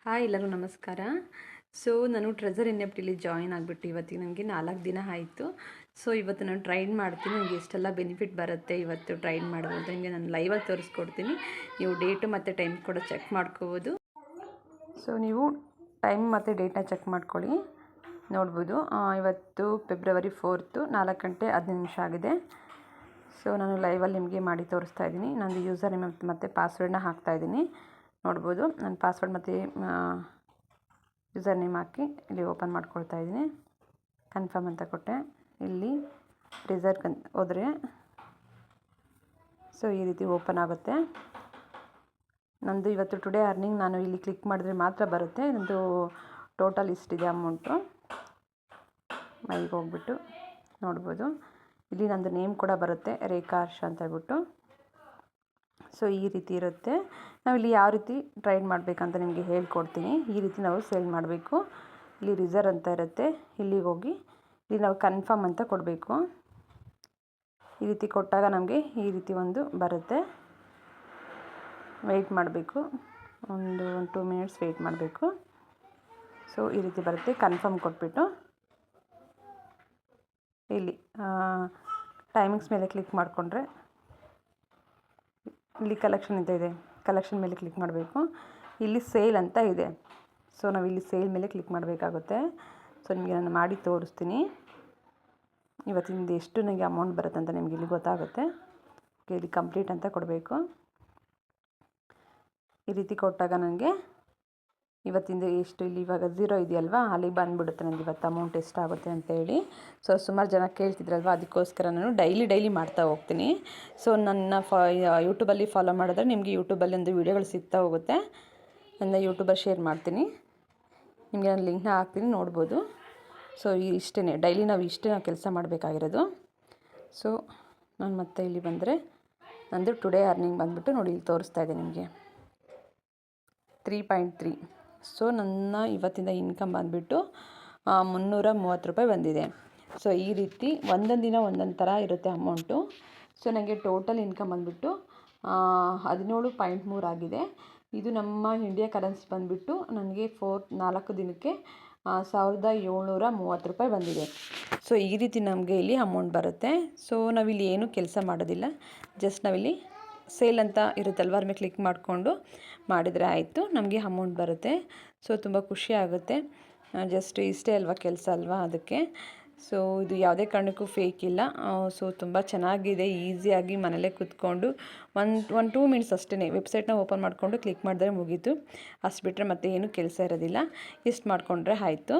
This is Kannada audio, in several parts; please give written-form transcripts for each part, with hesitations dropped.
ಹಾಯ್ ಎಲ್ಲರೂ ನಮಸ್ಕಾರ. ನಾನು ಟ್ರೆಸರ್ ಎನ್.ಎಫ್.ಟಿಲಿ ಜಾಯಿನ್ ಆಗಿಬಿಟ್ಟು ಇವತ್ತಿಗೆ ನನಗೆ 4 ದಿನ ಆಯಿತು. ಇವತ್ತು ನಾನು ಟ್ರೈನ್ ಮಾಡ್ತೀನಿ. ನನಗೆ ಎಷ್ಟೆಲ್ಲ ಬೆನಿಫಿಟ್ ಬರುತ್ತೆ ಇವತ್ತು ಟ್ರೈನ್ ಮಾಡೋದು ನಿಮಗೆ ನಾನು ಲೈವಾಗಿ ತೋರಿಸ್ಕೊಡ್ತೀನಿ. ನೀವು ಡೇಟು ಮತ್ತು ಟೈಮ್ ಕೂಡ ಚೆಕ್ ಮಾಡ್ಕೋಬೋದು. ನೀವು ಟೈಮ್ ಮತ್ತು ಡೇಟ್ನ ಚೆಕ್ ಮಾಡ್ಕೊಳ್ಳಿ. ನೋಡ್ಬೋದು ಇವತ್ತು ಫೆಬ್ರವರಿ 4 4 ಗಂಟೆ 15 ನಿಮಿಷ ಆಗಿದೆ. ನಾನು ಲೈವಲ್ಲಿ ನಿಮಗೆ ಮಾಡಿ ತೋರಿಸ್ತಾ ಇದ್ದೀನಿ. ನಂದು ಯೂಸರ್ ನೇಮ್ ಮತ್ತು ಪಾಸ್ವರ್ಡ್ನ ಹಾಕ್ತಾಯಿದ್ದೀನಿ. ನೋಡ್ಬೋದು ನಾನು ಪಾಸ್ವರ್ಡ್ ಮತ್ತು ಯೂಸರ್ ನೇಮ್ ಹಾಕಿ ಇಲ್ಲಿ ಓಪನ್ ಮಾಡ್ಕೊಳ್ತಾ ಇದ್ದೀನಿ. ಕನ್ಫರ್ಮ್ ಅಂತ ಕೊಟ್ಟೆ. ಇಲ್ಲಿ ರಿಸರ್ಟ್ ಹೋದರೆ ಈ ರೀತಿ ಓಪನ್ ಆಗುತ್ತೆ. ನಂದು ಇವತ್ತು ಟುಡೇ ಅರ್ನಿಂಗ್ ನಾನು ಇಲ್ಲಿ ಕ್ಲಿಕ್ ಮಾಡಿದ್ರೆ ಮಾತ್ರ ಬರುತ್ತೆ. ನಂದು ಟೋಟಲ್ ಇಷ್ಟಿದೆ ಅಮೌಂಟು. ಮೈಗೆ ಹೋಗ್ಬಿಟ್ಟು ನೋಡ್ಬೋದು. ಇಲ್ಲಿ ನಂದು ನೇಮ್ ಕೂಡ ಬರುತ್ತೆ, ರೇಖಾ ಹರ್ಷ ಅಂತ ಹೇಳ್ಬಿಟ್ಟು. ಈ ರೀತಿ ಇರುತ್ತೆ. ನಾವಿಲ್ಲಿ ಯಾವ ರೀತಿ ಟ್ರೈನ್ ಮಾಡಬೇಕಂತ ನಿಮಗೆ ಹೇಳ್ಕೊಡ್ತೀನಿ. ಈ ರೀತಿ ನಾವು ಸೇಲ್ ಮಾಡಬೇಕು. ಇಲ್ಲಿ ರಿಸರ್ವ್ ಅಂತ ಇರುತ್ತೆ. ಇಲ್ಲಿಗೆ ಹೋಗಿ ಇಲ್ಲಿ ನಾವು ಕನ್ಫರ್ಮ್ ಅಂತ ಕೊಡಬೇಕು. ಈ ರೀತಿ ಕೊಟ್ಟಾಗ ನಮಗೆ ಈ ರೀತಿ ಒಂದು ಬರುತ್ತೆ. ವೆಯ್ಟ್ ಮಾಡಬೇಕು. ಒಂದು 2 ಮಿನಿಟ್ಸ್ ವೆಯ್ಟ್ ಮಾಡಬೇಕು. ಈ ರೀತಿ ಬರುತ್ತೆ. ಕನ್ಫರ್ಮ್ ಕೊಟ್ಬಿಟ್ಟು ಇಲ್ಲಿ ಟೈಮಿಂಗ್ಸ್ ಮೇಲೆ ಕ್ಲಿಕ್ ಮಾಡಿಕೊಂಡ್ರೆ ಇಲ್ಲಿ ಕಲೆಕ್ಷನ್ ಅಂತ ಇದೆ. ಕಲೆಕ್ಷನ್ ಮೇಲೆ ಕ್ಲಿಕ್ ಮಾಡಬೇಕು. ಇಲ್ಲಿ ಸೇಲ್ ಅಂತ ಇದೆ. ನಾವು ಇಲ್ಲಿ ಸೇಲ್ ಮೇಲೆ ಕ್ಲಿಕ್ ಮಾಡಬೇಕಾಗುತ್ತೆ. ನಿಮಗೆ ನಾನು ಮಾಡಿ ತೋರಿಸ್ತೀನಿ. ಇವತ್ತಿಂದ ಎಷ್ಟು ನನಗೆ ಅಮೌಂಟ್ ಬರುತ್ತೆ ಅಂತ ನಿಮಗೆ ಇಲ್ಲಿ ಗೊತ್ತಾಗುತ್ತೆ. ಇಲ್ಲಿ ಕಂಪ್ಲೀಟ್ ಅಂತ ಕೊಡಬೇಕು. ಈ ರೀತಿ ಕೊಟ್ಟಾಗ ನನಗೆ ಇವತ್ತಿಂದ ಎಷ್ಟು ಇಲ್ಲಿ ಇವಾಗ 0 ಇದೆಯಲ್ವಾ, ಅಲ್ಲಿಗೆ ಬಂದುಬಿಡುತ್ತೆ ನನಗೆ ಇವತ್ತು ಅಮೌಂಟ್ ಎಷ್ಟಾಗುತ್ತೆ ಅಂತೇಳಿ. ಸುಮಾರು ಜನ ಕೇಳ್ತಿದ್ರಲ್ವ, ಅದಕ್ಕೋಸ್ಕರ ನಾನು ಡೈಲಿ ಮಾಡ್ತಾ ಹೋಗ್ತೀನಿ. ನನ್ನ ಯೂಟ್ಯೂಬಲ್ಲಿ ಫಾಲೋ ಮಾಡಿದ್ರೆ ನಿಮಗೆ ಯೂಟ್ಯೂಬಲ್ಲಿ ಒಂದು ವೀಡಿಯೋಗಳು ಸಿಗ್ತಾ ಹೋಗುತ್ತೆ. ನನ್ನ ಯೂಟ್ಯೂಬಲ್ಲಿ ಶೇರ್ ಮಾಡ್ತೀನಿ. ನಿಮಗೆ ನಾನು ಲಿಂಕ್ನ ಹಾಕ್ತೀನಿ, ನೋಡ್ಬೋದು. ಇಷ್ಟೇ ಡೈಲಿ ನಾವು ಕೆಲಸ ಮಾಡಬೇಕಾಗಿರೋದು. ನಾನು ಮತ್ತೆ ಇಲ್ಲಿ ಬಂದರೆ ನಂದು ಟುಡೇ ಅರ್ನಿಂಗ್ ಬಂದುಬಿಟ್ಟು ನೋಡಿ ಇಲ್ಲಿ ತೋರಿಸ್ತಾ ಇದೆ ನಿಮಗೆ 3.3. ನನ್ನ ಇವತ್ತಿಂದ ಇನ್ಕಮ್ ಬಂದುಬಿಟ್ಟು 330 ರೂಪಾಯಿ ಬಂದಿದೆ. ಈ ರೀತಿ ಒಂದೊಂದು ದಿನ ಒಂದೊಂದು ಥರ ಇರುತ್ತೆ ಅಮೌಂಟು. ನನಗೆ ಟೋಟಲ್ ಇನ್ಕಮ್ ಬಂದುಬಿಟ್ಟು 17.3 ಆಗಿದೆ. ಇದು ನಮ್ಮ ಇಂಡಿಯಾ ಕರೆನ್ಸಿ ಬಂದುಬಿಟ್ಟು ನನಗೆ 4 ದಿನಕ್ಕೆ 1730 ರೂಪಾಯಿ ಬಂದಿದೆ. ಈ ರೀತಿ ನಮಗೆ ಇಲ್ಲಿ ಅಮೌಂಟ್ ಬರುತ್ತೆ. ನಾವಿಲ್ಲಿ ಏನೂ ಕೆಲಸ ಮಾಡೋದಿಲ್ಲ. ಜಸ್ಟ್ ನಾವಿಲ್ಲಿ ಸೇಲ್ ಅಂತ ಇರುತ್ತಲ್ವ, ಅದ್ರ ಮೇಲೆ ಕ್ಲಿಕ್ ಮಾಡಿಕೊಂಡು ಮಾಡಿದರೆ ಆಯಿತು, ನಮಗೆ ಅಮೌಂಟ್ ಬರುತ್ತೆ. ತುಂಬ ಖುಷಿ ಆಗುತ್ತೆ. ಜಸ್ಟ್ ಇಷ್ಟೇ ಅಲ್ವಾ ಕೆಲಸ ಅಲ್ವಾ, ಅದಕ್ಕೆ. ಇದು ಯಾವುದೇ ಕಾರಣಕ್ಕೂ ಫೇಕ್ ಇಲ್ಲ. ತುಂಬ ಚೆನ್ನಾಗಿದೆ. ಈಸಿಯಾಗಿ ಮನೇಲೇ ಕೂತ್ಕೊಂಡು ಒಂದು 2 ಮಿನಿಟ್ಸ್ ಅಷ್ಟೇ ವೆಬ್ಸೈಟ್ನ ಓಪನ್ ಮಾಡಿಕೊಂಡು ಕ್ಲಿಕ್ ಮಾಡಿದ್ರೆ ಮುಗೀತು. ಅಷ್ಟು ಬಿಟ್ಟರೆ ಮತ್ತೆ ಏನೂ ಕೆಲಸ ಇರೋದಿಲ್ಲ. ಇಷ್ಟು ಮಾಡಿಕೊಂಡ್ರೆ ಆಯಿತು.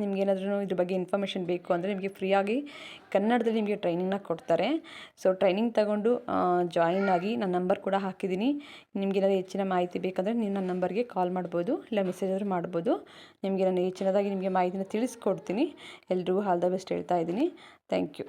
ನಿಮಗೇನಾದ್ರೂ ಇದ್ರ ಬಗ್ಗೆ ಇನ್ಫಾರ್ಮೇಷನ್ ಬೇಕು ಅಂದರೆ ನಿಮಗೆ ಫ್ರೀಯಾಗಿ ಕನ್ನಡದಲ್ಲಿ ನಿಮಗೆ ಟ್ರೈನಿಂಗ್ನ ಕೊಡ್ತಾರೆ. ಟ್ರೈನಿಂಗ್ ತಗೊಂಡು ಜಾಯಿನ್ ಆಗಿ ನನ್ನ ನಂಬರ್ ಕೂಡ ಹಾಕಿದ್ದೀನಿ. ನಿಮಗೇನಾದ್ರೂ ಹೆಚ್ಚಿನ ಮಾಹಿತಿ ಬೇಕಂದರೆ ನೀವು ನನ್ನ ನಂಬರ್ಗೆ ಕಾಲ್ ಮಾಡ್ಬೋದು, ಇಲ್ಲ ಮೆಸೇಜ್ ಆದರೂ ಮಾಡ್ಬೋದು. ನಿಮಗೆ ನಾನು ಹೆಚ್ಚಿನದಾಗಿ ನಿಮಗೆ ಮಾಹಿತಿನ ತಿಳಿಸ್ಕೊಡ್ತೀನಿ. ಎಲ್ರಿಗೂ ಆಲ್ ದ ಬೆಸ್ಟ್ ಹೇಳ್ತಾ ಇದ್ದೀನಿ. Thank you.